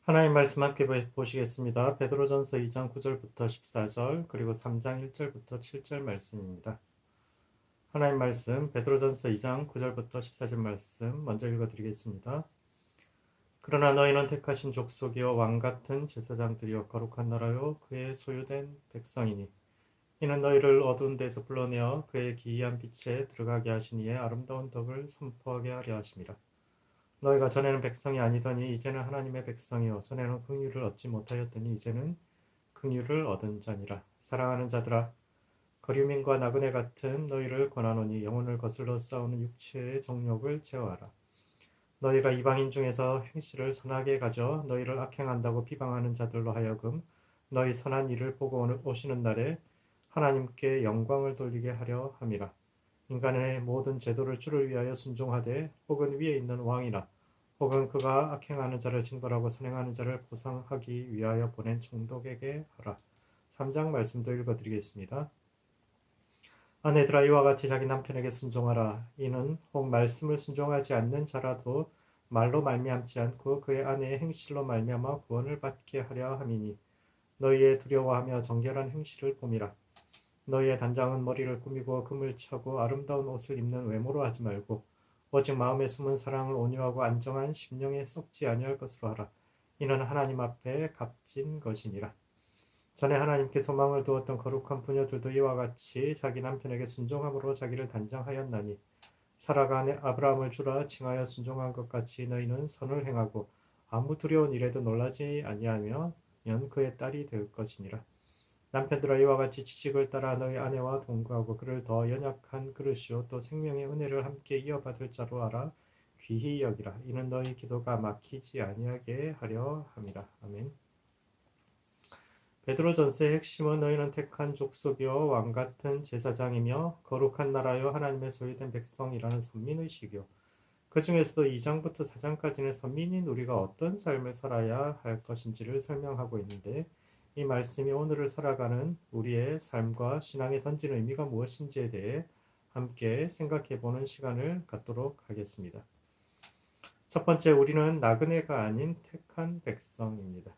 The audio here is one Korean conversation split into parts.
하나님 말씀 함께 보시겠습니다. 베드로전서 2장 9절부터 14절 그리고 3장 1절부터 7절 말씀입니다. 하나님 말씀 베드로전서 2장 9절부터 14절 말씀 먼저 읽어드리겠습니다. 그러나 너희는 택하신 족속이요 왕같은 제사장들이요 거룩한 나라요 그의 소유된 백성이니 이는 너희를 어두운 데서 불러내어 그의 기이한 빛에 들어가게 하신 이의 아름다운 덕을 선포하게 하려 하심이라. 너희가 전에는 백성이 아니더니 이제는 하나님의 백성이요 전에는 긍휼을 얻지 못하였더니 이제는 긍휼을 얻은 자니라. 사랑하는 자들아 거류민과 나그네 같은 너희를 권하노니 영혼을 거슬러 싸우는 육체의 정욕을 제어하라. 너희가 이방인 중에서 행실을 선하게 가져 너희를 악행한다고 비방하는 자들로 하여금 너희 선한 일을 보고 오시는 날에 하나님께 영광을 돌리게 하려 함이라. 인간의 모든 제도를 주를 위하여 순종하되 혹은 위에 있는 왕이나 혹은 그가 악행하는 자를 징벌하고 선행하는 자를 보상하기 위하여 보낸 총독에게 하라. 3장 말씀도 읽어드리겠습니다. 아내들아 이와 같이 자기 남편에게 순종하라. 이는 혹 말씀을 순종하지 않는 자라도 말로 말미암지 않고 그의 아내의 행실로 말미암아 구원을 받게 하려 함이니 너희의 두려워하며 정결한 행실을 봄이라. 너희의 단장은 머리를 꾸미고 금을 차고 아름다운 옷을 입는 외모로 하지 말고 오직 마음에 숨은 사랑을 온유하고 안정한 심령에 썩지 아니할 것으로 하라. 이는 하나님 앞에 값진 것이니라. 전에 하나님께 소망을 두었던 거룩한 부녀들도 이와 같이 자기 남편에게 순종함으로 자기를 단장하였나니 사라가 아브라함을 주라 칭하여 순종한 것 같이 너희는 선을 행하고 아무 두려운 일에도 놀라지 아니하면 그의 딸이 될 것이니라. 남편들아 이와 같이 지식을 따라 너희 아내와 동거하고 그를 더 연약한 그릇이요 또 생명의 은혜를 함께 이어받을 자로 알아 귀히 여기라. 이는 너희 기도가 막히지 아니하게 하려 함이라. 아멘. 베드로전서의 핵심은 너희는 택한 족속이요 왕같은 제사장이며 거룩한 나라요 하나님의 소유된 백성이라는 선민의식이요 그 중에서도 2장부터 4장까지는 선민인 우리가 어떤 삶을 살아야 할 것인지를 설명하고 있는데 이 말씀이 오늘을 살아가는 우리의 삶과 신앙에 던지는 의미가 무엇인지에 대해 함께 생각해 보는 시간을 갖도록 하겠습니다. 첫 번째, 우리는 나그네가 아닌 택한 백성입니다.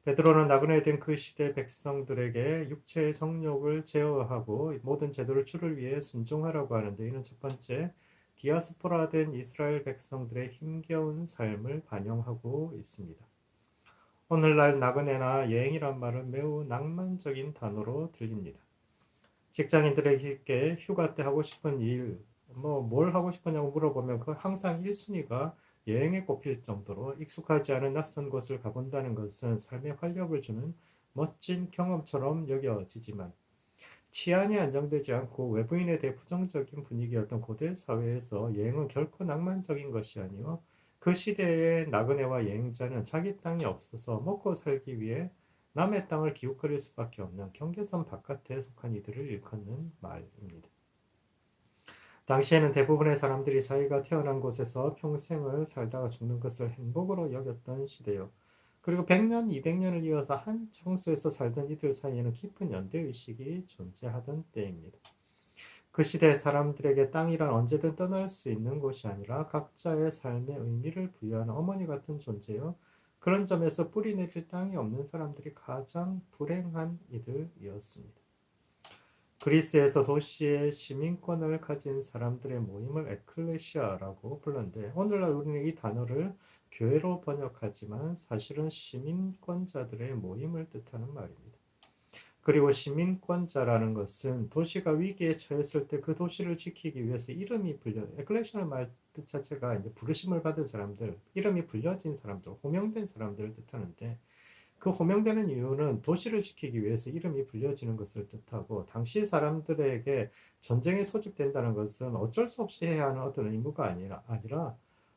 베드로는 나그네 된 그 시대 백성들에게 육체의 성욕을 제어하고 모든 제도를 주를 위해 순종하라고 하는데 이는 첫 번째, 디아스포라 된 이스라엘 백성들의 힘겨운 삶을 반영하고 있습니다. 오늘날 나그네나 여행이란 말은 매우 낭만적인 단어로 들립니다. 직장인들에게 휴가 때 하고 싶은 일, 뭘 하고 싶으냐고 물어보면 그 항상 1순위가 여행에 꼽힐 정도로 익숙하지 않은 낯선 곳을 가본다는 것은 삶에 활력을 주는 멋진 경험처럼 여겨지지만 치안이 안정되지 않고 외부인에 대해 부정적인 분위기였던 고대 사회에서 여행은 결코 낭만적인 것이 아니요 그 시대의 나그네와 여행자는 자기 땅이 없어서 먹고 살기 위해 남의 땅을 기웃거릴 수밖에 없는 경계선 바깥에 속한 이들을 일컫는 말입니다. 당시에는 대부분의 사람들이 자기가 태어난 곳에서 평생을 살다가 죽는 것을 행복으로 여겼던 시대요. 그리고 100년, 200년을 이어서 한 장소에서 살던 이들 사이에는 깊은 연대의식이 존재하던 때입니다. 그 시대 사람들에게 땅이란 언제든 떠날 수 있는 곳이 아니라 각자의 삶의 의미를 부여하는 어머니 같은 존재요. 그런 점에서 뿌리 내릴 땅이 없는 사람들이 가장 불행한 이들이었습니다. 그리스에서 도시의 시민권을 가진 사람들의 모임을 에클레시아라고 불렀는데 오늘날 우리는 이 단어를 교회로 번역하지만 사실은 시민권자들의 모임을 뜻하는 말입니다. 그리고 시민권자라는 것은 도시가 위기에 처했을 때 그 도시를 지키기 위해서 이름이 에클레시아의 말 뜻 자체가 이제 부르심을 받은 사람들, 이름이 불려진 사람들, 호명된 사람들을 뜻하는데 그 호명되는 이유는 도시를 지키기 위해서 이름이 불려지는 것을 뜻하고 당시 사람들에게 전쟁에 소집된다는 것은 어쩔 수 없이 해야 하는 어떤 의무가 아니라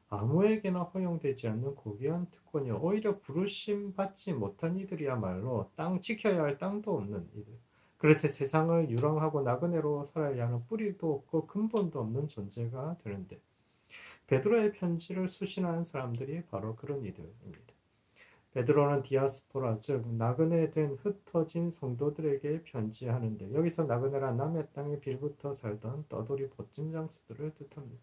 아무에게나 허용되지 않는 고귀한 특권이요. 오히려 부르심 받지 못한 이들이야말로 땅 지켜야 할 땅도 없는 이들. 그래서 세상을 유랑하고 나그네로 살아야 하는 뿌리도 없고 근본도 없는 존재가 되는데 베드로의 편지를 수신한 사람들이 바로 그런 이들입니다. 베드로는 디아스포라 즉 나그네 된 흩어진 성도들에게 편지하는데 여기서 나그네란 남의 땅에 빌붙어 살던 떠돌이 보찜 장수들을 뜻합니다.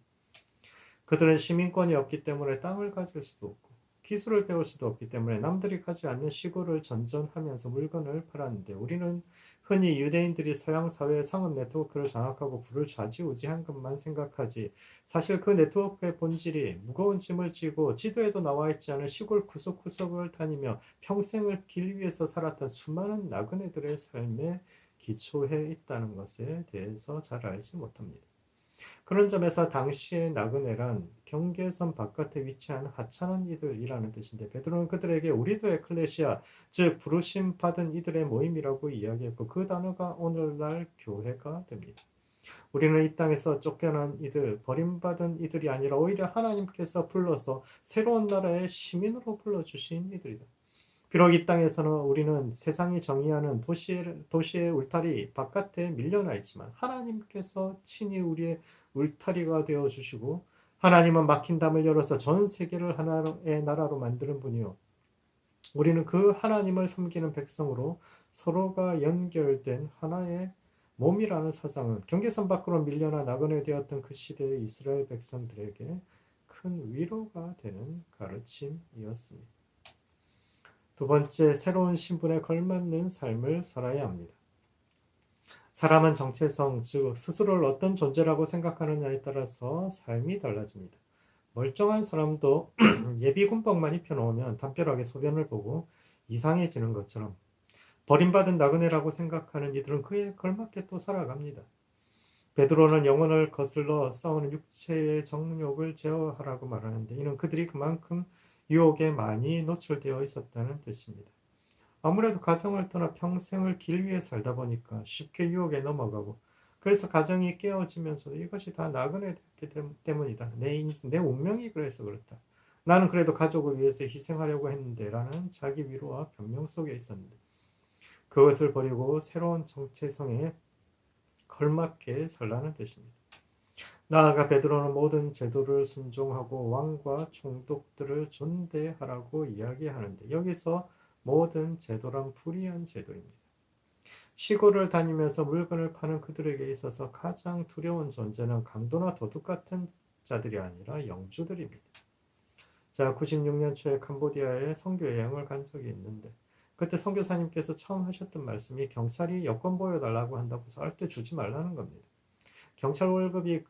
그들은 시민권이 없기 때문에 땅을 가질 수도 없고 기술을 배울 수도 없기 때문에 남들이 가지 않는 시골을 전전하면서 물건을 팔았는데 우리는 흔히 유대인들이 서양 사회의 상업 네트워크를 장악하고 부를 좌지우지한 것만 생각하지 사실 그 네트워크의 본질이 무거운 짐을 지고 지도에도 나와 있지 않은 시골 구석구석을 다니며 평생을 길 위에서 살았던 수많은 나그네들의 삶에 기초해 있다는 것에 대해서 잘 알지 못합니다. 그런 점에서 당시의 나그네란 경계선 바깥에 위치한 하찮은 이들이라는 뜻인데 베드로는 그들에게 우리도 에클레시아 즉 부르심 받은 이들의 모임이라고 이야기했고 그 단어가 오늘날 교회가 됩니다. 우리는 이 땅에서 쫓겨난 이들, 버림받은 이들이 아니라 오히려 하나님께서 불러서 새로운 나라의 시민으로 불러주신 이들이다. 비록 이 땅에서는 우리는 세상이 정의하는 도시의 울타리 바깥에 밀려나 있지만 하나님께서 친히 우리의 울타리가 되어 주시고 하나님은 막힌 담을 열어서 전 세계를 하나의 나라로 만드는 분이요. 우리는 그 하나님을 섬기는 백성으로 서로가 연결된 하나의 몸이라는 사상은 경계선 밖으로 밀려나 나그네 되었던 그 시대의 이스라엘 백성들에게 큰 위로가 되는 가르침이었습니다. 두 번째, 새로운 신분에 걸맞는 삶을 살아야 합니다. 사람은 정체성, 즉 스스로를 어떤 존재라고 생각하느냐에 따라서 삶이 달라집니다. 멀쩡한 사람도 예비군복만 입혀놓으면 담벼락에 소변을 보고 이상해지는 것처럼 버림받은 나그네라고 생각하는 이들은 그에 걸맞게 또 살아갑니다. 베드로는 영혼을 거슬러 싸우는 육체의 정욕을 제어하라고 말하는데 이는 그들이 그만큼 유혹에 많이 노출되어 있었다는 뜻입니다. 아무래도 가정을 떠나 평생을 길 위에 살다 보니까 쉽게 유혹에 넘어가고 그래서 가정이 깨어지면서도 이것이 다 나그네 됐기 때문이다. 내 운명이 그래서 그렇다. 나는 그래도 가족을 위해서 희생하려고 했는데 라는 자기 위로와 변명 속에 있었는데 그것을 버리고 새로운 정체성에 걸맞게 살라는 뜻입니다. 나아가 베드로는 모든 제도를 순종하고 왕과 총독들을 존대하라고 이야기하는데 여기서 모든 제도란 불의한 제도입니다. 시골을 다니면서 물건을 파는 그들에게 있어서 가장 두려운 존재는 강도나 도둑 같은 자들이 아니라 영주들입니다. 제가 96년 초에 캄보디아에 선교 여행을 간 적이 있는데 그때 선교사님께서 처음 하셨던 말씀이 경찰이 여권 보여달라고 한다고 절대 주지 말라는 겁니다. 경찰 월급이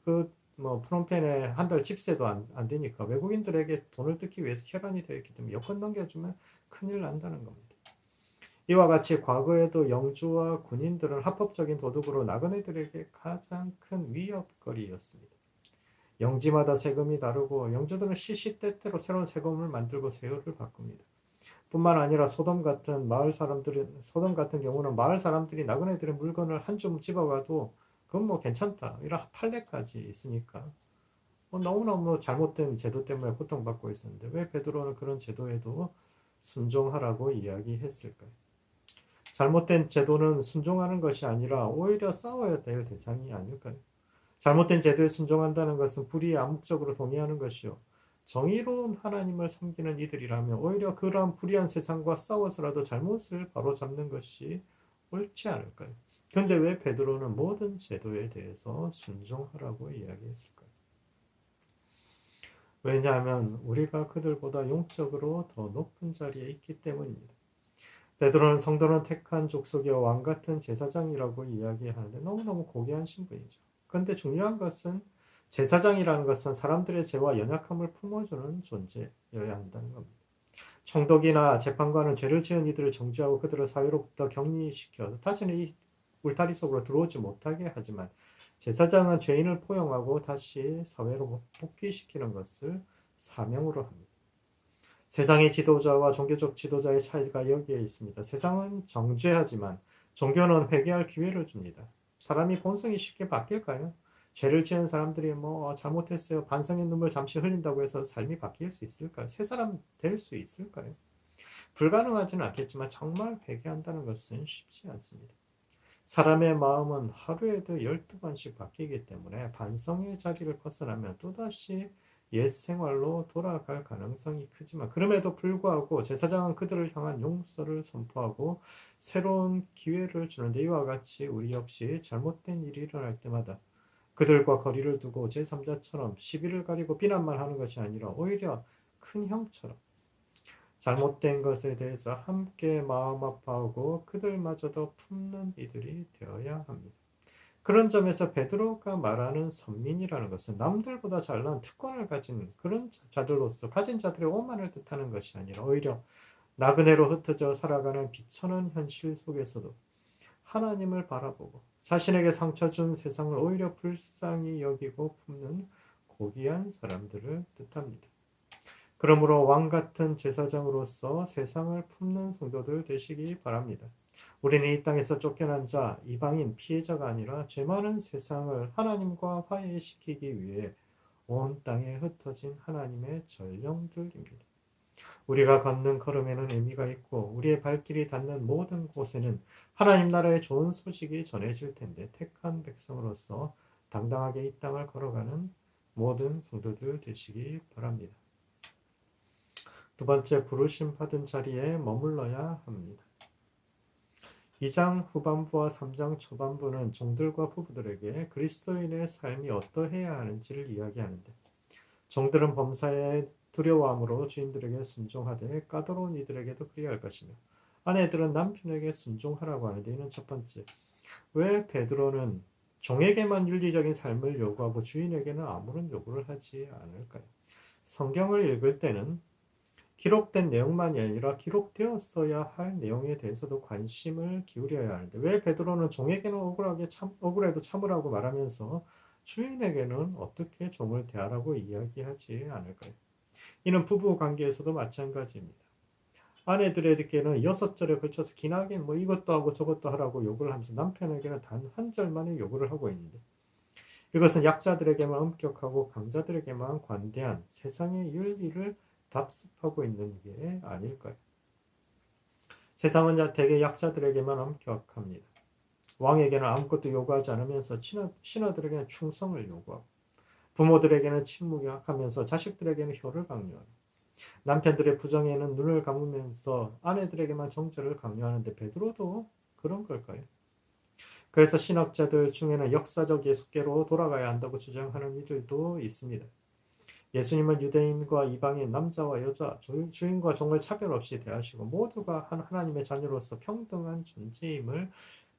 프놈펜에 한 달 집세도 안 되니까 외국인들에게 돈을 뜯기 위해서 혈안이 되어 있기 때문에 여권 넘겨주면 큰일 난다는 겁니다. 이와 같이 과거에도 영주와 군인들은 합법적인 도둑으로 나그네들에게 가장 큰 위협거리였습니다. 영지마다 세금이 다르고 영주들은 시시때때로 새로운 세금을 만들고 세율을 바꿉니다. 뿐만 아니라 소돔 같은 경우는 마을 사람들이 나그네들의 물건을 한 줌 집어가도 그건 뭐 괜찮다. 이런 판례까지 있으니까 너무너무 잘못된 제도 때문에 고통받고 있었는데 왜 베드로는 그런 제도에도 순종하라고 이야기했을까요? 잘못된 제도는 순종하는 것이 아니라 오히려 싸워야 될 대상이 아닐까요? 잘못된 제도에 순종한다는 것은 불의에 암묵적으로 동의하는 것이요. 정의로운 하나님을 섬기는 이들이라면 오히려 그러한 불의한 세상과 싸워서라도 잘못을 바로잡는 것이 옳지 않을까요? 그런데 왜 베드로는 모든 제도에 대해서 순종하라고 이야기했을까요? 왜냐하면 우리가 그들보다 영적으로 더 높은 자리에 있기 때문입니다. 베드로는 성도는 택한 족속의 왕 같은 제사장이라고 이야기하는데 너무너무 고귀한 신분이죠. 그런데 중요한 것은 제사장이라는 것은 사람들의 죄와 연약함을 품어주는 존재여야 한다는 겁니다. 총독이나 재판관은 죄를 지은 이들을 정죄하고 그들을 사회로부터 격리시켜 다시는 이 울타리 속으로 들어오지 못하게 하지만 제사장은 죄인을 포용하고 다시 사회로 복귀시키는 것을 사명으로 합니다. 세상의 지도자와 종교적 지도자의 차이가 여기에 있습니다. 세상은 정죄하지만 종교는 회개할 기회를 줍니다. 사람이 본성이 쉽게 바뀔까요? 죄를 지은 사람들이 잘못했어요. 반성의 눈물 잠시 흘린다고 해서 삶이 바뀔 수 있을까요? 새 사람 될 수 있을까요? 불가능하지는 않겠지만 정말 회개한다는 것은 쉽지 않습니다. 사람의 마음은 하루에도 12번씩 바뀌기 때문에 반성의 자리를 벗어나면 또다시 옛 생활로 돌아갈 가능성이 크지만 그럼에도 불구하고 제사장은 그들을 향한 용서를 선포하고 새로운 기회를 주는데 이와 같이 우리 역시 잘못된 일이 일어날 때마다 그들과 거리를 두고 제3자처럼 시비를 가리고 비난만 하는 것이 아니라 오히려 큰 형처럼 잘못된 것에 대해서 함께 마음 아파하고 그들마저도 품는 이들이 되어야 합니다. 그런 점에서 베드로가 말하는 선민이라는 것은 남들보다 잘난 특권을 가진 그런 자들로서 가진 자들의 오만을 뜻하는 것이 아니라 오히려 나그네로 흩어져 살아가는 비천한 현실 속에서도 하나님을 바라보고 자신에게 상처 준 세상을 오히려 불쌍히 여기고 품는 고귀한 사람들을 뜻합니다. 그러므로 왕 같은 제사장으로서 세상을 품는 성도들 되시기 바랍니다. 우리는 이 땅에서 쫓겨난 자, 이방인, 피해자가 아니라 죄 많은 세상을 하나님과 화해시키기 위해 온 땅에 흩어진 하나님의 전령들입니다. 우리가 걷는 걸음에는 의미가 있고 우리의 발길이 닿는 모든 곳에는 하나님 나라의 좋은 소식이 전해질 텐데 택한 백성으로서 당당하게 이 땅을 걸어가는 모든 성도들 되시기 바랍니다. 두 번째, 부르심 받은 자리에 머물러야 합니다. 2장 후반부와 3장 초반부는 종들과 부부들에게 그리스도인의 삶이 어떠해야 하는지를 이야기하는데 종들은 범사에 두려워함으로 주인들에게 순종하되 까다로운 이들에게도 그리할 것이며 아내들은 남편에게 순종하라고 하는데 이는 첫 번째, 왜 베드로는 종에게만 윤리적인 삶을 요구하고 주인에게는 아무런 요구를 하지 않을까요? 성경을 읽을 때는 기록된 내용만이 아니라 기록되었어야 할 내용에 대해서도 관심을 기울여야 하는데 왜 베드로는 종에게는 억울해도 참으라고 말하면서 주인에게는 어떻게 종을 대하라고 이야기하지 않을까요? 이는 부부 관계에서도 마찬가지입니다. 아내들에게는 6절에 걸쳐서 기나게 뭐 이것도 하고 저것도 하라고 욕을 하면서 남편에게는 단 한 절만의 요구를 하고 있는데 이것은 약자들에게만 엄격하고 강자들에게만 관대한 세상의 윤리를 답습하고 있는 게 아닐까요? 세상은 대개 약자들에게만 엄격합니다. 왕에게는 아무것도 요구하지 않으면서 신하들에게는 충성을 요구하고 부모들에게는 침묵하면서 자식들에게는 효를 강요하고 남편들의 부정에는 눈을 감으면서 아내들에게만 정절을 강요하는데 베드로도 그런 걸까요? 그래서 신학자들 중에는 역사적 예수께로 돌아가야 한다고 주장하는 이들도 있습니다. 예수님은 유대인과 이방인, 남자와 여자, 주인과 종을 차별 없이 대하시고 모두가 하나님의 자녀로서 평등한 존재임을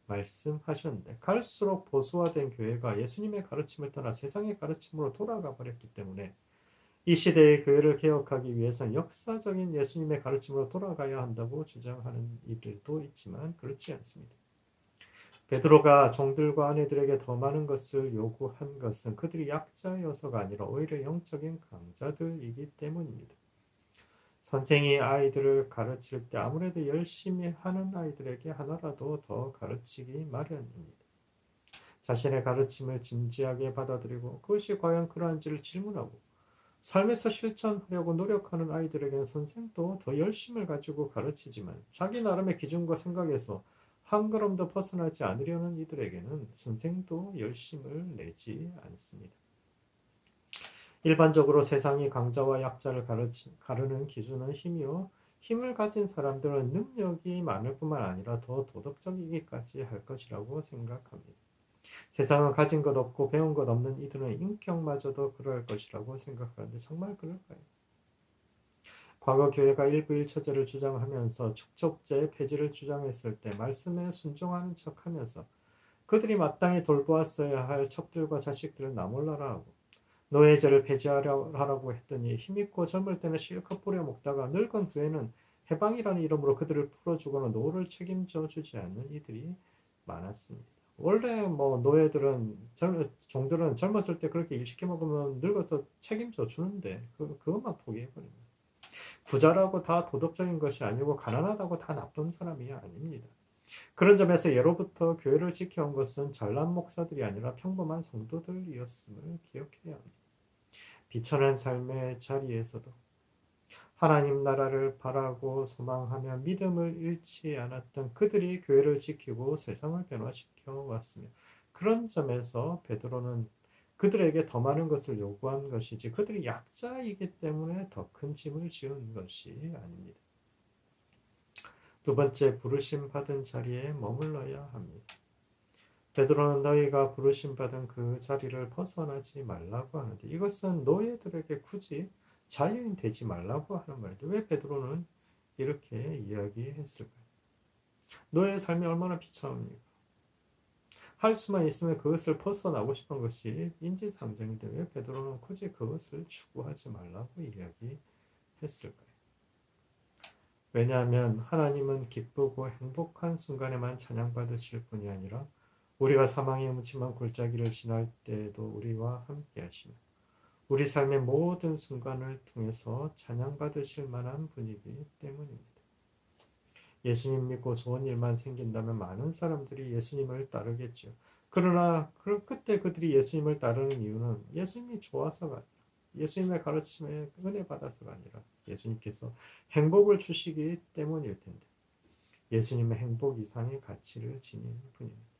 말씀하셨는데 갈수록 보수화된 교회가 예수님의 가르침을 떠나 세상의 가르침으로 돌아가 버렸기 때문에 이 시대의 교회를 개혁하기 위해서는 역사적인 예수님의 가르침으로 돌아가야 한다고 주장하는 이들도 있지만 그렇지 않습니다. 베드로가 종들과 아내들에게 더 많은 것을 요구한 것은 그들이 약자여서가 아니라 오히려 영적인 강자들이기 때문입니다. 선생이 아이들을 가르칠 때 아무래도 열심히 하는 아이들에게 하나라도 더 가르치기 마련입니다. 자신의 가르침을 진지하게 받아들이고 그것이 과연 그러한지를 질문하고 삶에서 실천하려고 노력하는 아이들에게는 선생도 더 열심을 가지고 가르치지만 자기 나름의 기준과 생각에서 한 걸음도 벗어나지 않으려는 이들에게는 선생도 열심을 내지 않습니다. 일반적으로 세상이 강자와 약자를 가르는 기준은 힘이요. 힘을 가진 사람들은 능력이 많을 뿐만 아니라 더 도덕적이기까지 할 것이라고 생각합니다. 세상은 가진 것 없고 배운 것 없는 이들은 인격마저도 그럴 것이라고 생각하는데 정말 그럴까요? 과거 교회가 일부일처제를 주장하면서 축적제 폐지를 주장했을 때 말씀에 순종하는 척하면서 그들이 마땅히 돌보았어야 할 척들과 자식들을 나몰라라 하고 노예제를 폐지하라고 했더니 힘있고 젊을 때는 실컷 부려먹다가 늙은 후에는 해방이라는 이름으로 그들을 풀어주거나 노를 책임져 주지 않는 이들이 많았습니다. 원래 뭐 노예들은 종들은 젊었을 때 그렇게 일 시켜 먹으면 늙어서 책임져 주는데 그것만 포기해버립니다. 부자라고 다 도덕적인 것이 아니고 가난하다고 다 나쁜 사람이 아닙니다. 그런 점에서 예로부터 교회를 지켜온 것은 잘난 목사들이 아니라 평범한 성도들이었음을 기억해야 합니다. 비천한 삶의 자리에서도 하나님 나라를 바라고 소망하며 믿음을 잃지 않았던 그들이 교회를 지키고 세상을 변화시켜 왔으며 그런 점에서 베드로는 그들에게 더 많은 것을 요구한 것이지 그들이 약자이기 때문에 더 큰 짐을 지은 것이 아닙니다. 두 번째, 부르심 받은 자리에 머물러야 합니다. 베드로는 너희가 부르심 받은 그 자리를 벗어나지 말라고 하는데 이것은 노예들에게 굳이 자유인 되지 말라고 하는 말인데 왜 베드로는 이렇게 이야기했을 거예요. 너의 삶이 얼마나 비참합니까? 할 수만 있으면 그것을 벗어나고 싶은 것이 인지상정인데 왜 베드로는 굳이 그것을 추구하지 말라고 이야기했을까요? 왜냐하면 하나님은 기쁘고 행복한 순간에만 찬양받으실 뿐이 아니라 우리가 사망의 음침한 골짜기를 지날 때에도 우리와 함께 하시며 우리 삶의 모든 순간을 통해서 찬양받으실 만한 분이기 때문입니다. 예수님 믿고 좋은 일만 생긴다면 많은 사람들이 예수님을 따르겠죠. 그러나 그때 그들이 예수님을 따르는 이유는 예수님이 좋아서가 아니라 예수님의 가르침에 은혜 받아서가 아니라 예수님께서 행복을 주시기 때문일 텐데 예수님의 행복 이상의 가치를 지닌 분입니다.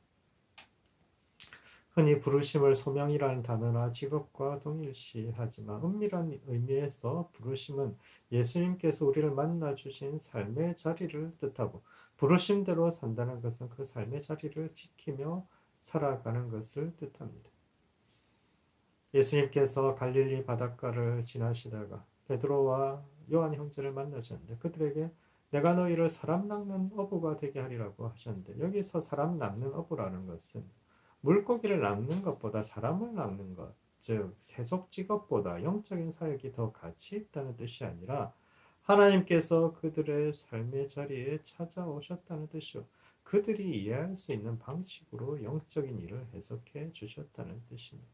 흔히 부르심을 소명이라는 단어나 직업과 동일시하지만 은밀한 의미에서 부르심은 예수님께서 우리를 만나 주신 삶의 자리를 뜻하고 부르심대로 산다는 것은 그 삶의 자리를 지키며 살아가는 것을 뜻합니다. 예수님께서 갈릴리 바닷가를 지나시다가 베드로와 요한 형제를 만나셨는데 그들에게 내가 너희를 사람 낚는 어부가 되게 하리라고 하셨는데 여기서 사람 낚는 어부라는 것은 물고기를 낚는 것보다 사람을 낚는 것, 즉 세속 직업보다 영적인 사역이 더 가치 있다는 뜻이 아니라 하나님께서 그들의 삶의 자리에 찾아오셨다는 뜻이요. 그들이 이해할 수 있는 방식으로 영적인 일을 해석해 주셨다는 뜻입니다.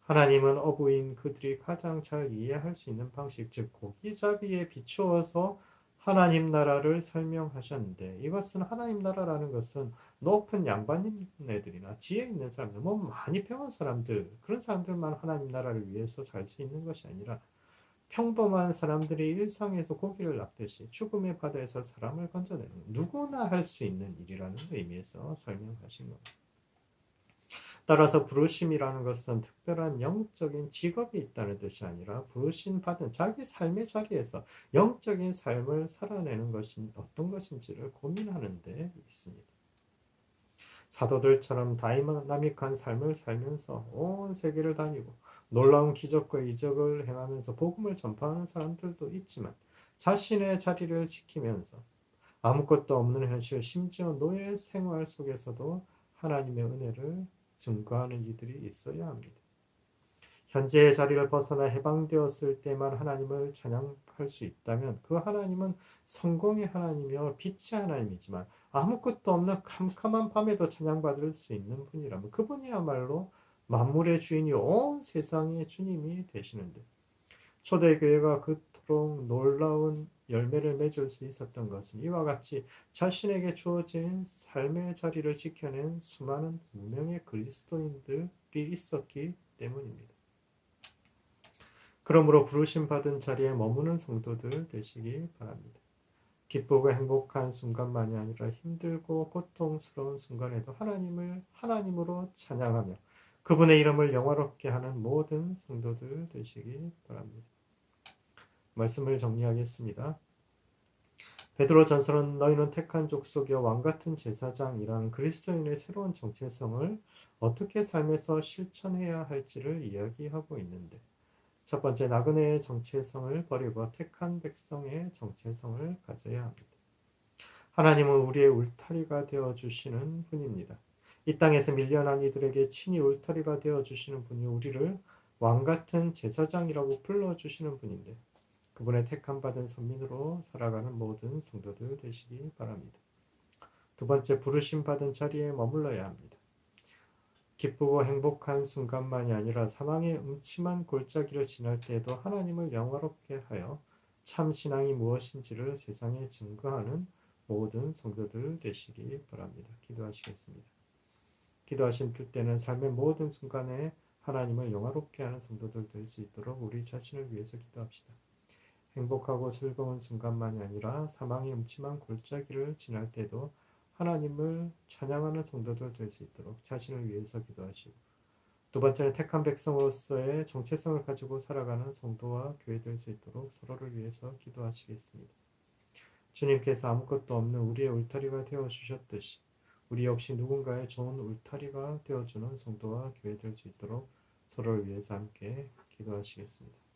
하나님은 어부인 그들이 가장 잘 이해할 수 있는 방식, 즉 고기잡이에 비추어서 하나님 나라를 설명하셨는데 이것은 하나님 나라라는 것은 높은 양반네들이나 지혜 있는 사람들, 뭐 많이 배운 사람들, 그런 사람들만 하나님 나라를 위해서 살 수 있는 것이 아니라 평범한 사람들이 일상에서 고기를 낚듯이 죽음의 바다에서 사람을 건져내는 누구나 할 수 있는 일이라는 의미에서 설명하신 겁니다. 따라서 부르심이라는 것은 특별한 영적인 직업이 있다는 뜻이 아니라 부르심 받은 자기 삶의 자리에서 영적인 삶을 살아내는 것이 어떤 것인지를 고민하는 데 있습니다. 사도들처럼 다이나믹한 삶을 살면서 온 세계를 다니고 놀라운 기적과 이적을 행하면서 복음을 전파하는 사람들도 있지만 자신의 자리를 지키면서 아무것도 없는 현실, 심지어 노예 생활 속에서도 하나님의 은혜를 증거하는 이들이 있어야 합니다. 현재의 자리를 벗어나 해방되었을 때만 하나님을 찬양할 수 있다면 그 하나님은 성공의 하나님이며 빛의 하나님이지만 아무것도 없는 캄캄한 밤에도 찬양받을 수 있는 분이라면 그분이야말로 만물의 주인이 온 세상의 주님이 되시는데 초대교회가 그토록 놀라운 열매를 맺을 수 있었던 것은 이와 같이 자신에게 주어진 삶의 자리를 지켜낸 수많은 무명의 그리스도인들이 있었기 때문입니다. 그러므로 부르심 받은 자리에 머무는 성도들 되시기 바랍니다. 기쁘고 행복한 순간만이 아니라 힘들고 고통스러운 순간에도 하나님을 하나님으로 찬양하며 그분의 이름을 영화롭게 하는 모든 성도들 되시기 바랍니다. 말씀을 정리하겠습니다. 베드로 전서는 너희는 택한 족속이여 왕같은 제사장이라는 그리스도인의 새로운 정체성을 어떻게 삶에서 실천해야 할지를 이야기하고 있는데 첫 번째 나그네의 정체성을 버리고 택한 백성의 정체성을 가져야 합니다. 하나님은 우리의 울타리가 되어 주시는 분입니다. 이 땅에서 밀려난 이들에게 친히 울타리가 되어 주시는 분이 우리를 왕같은 제사장이라고 불러 주시는 분인데 그분의 택함 받은 선민으로 살아가는 모든 성도들 되시기 바랍니다. 두 번째, 부르심 받은 자리에 머물러야 합니다. 기쁘고 행복한 순간만이 아니라 사망의 음침한 골짜기를 지날 때에도 하나님을 영화롭게 하여 참 신앙이 무엇인지를 세상에 증거하는 모든 성도들 되시기 바랍니다. 기도하시겠습니다. 기도하신 때는 삶의 모든 순간에 하나님을 영화롭게 하는 성도들 될 수 있도록 우리 자신을 위해서 기도합시다. 행복하고 즐거운 순간만이 아니라 사망의 음침한 골짜기를 지날 때도 하나님을 찬양하는 성도들 될 수 있도록 자신을 위해서 기도하시고 두 번째는 택한 백성으로서의 정체성을 가지고 살아가는 성도와 교회 될 수 있도록 서로를 위해서 기도하시겠습니다. 주님께서 아무것도 없는 우리의 울타리가 되어주셨듯이 우리 역시 누군가의 좋은 울타리가 되어주는 성도와 교회 될 수 있도록 서로를 위해서 함께 기도하시겠습니다.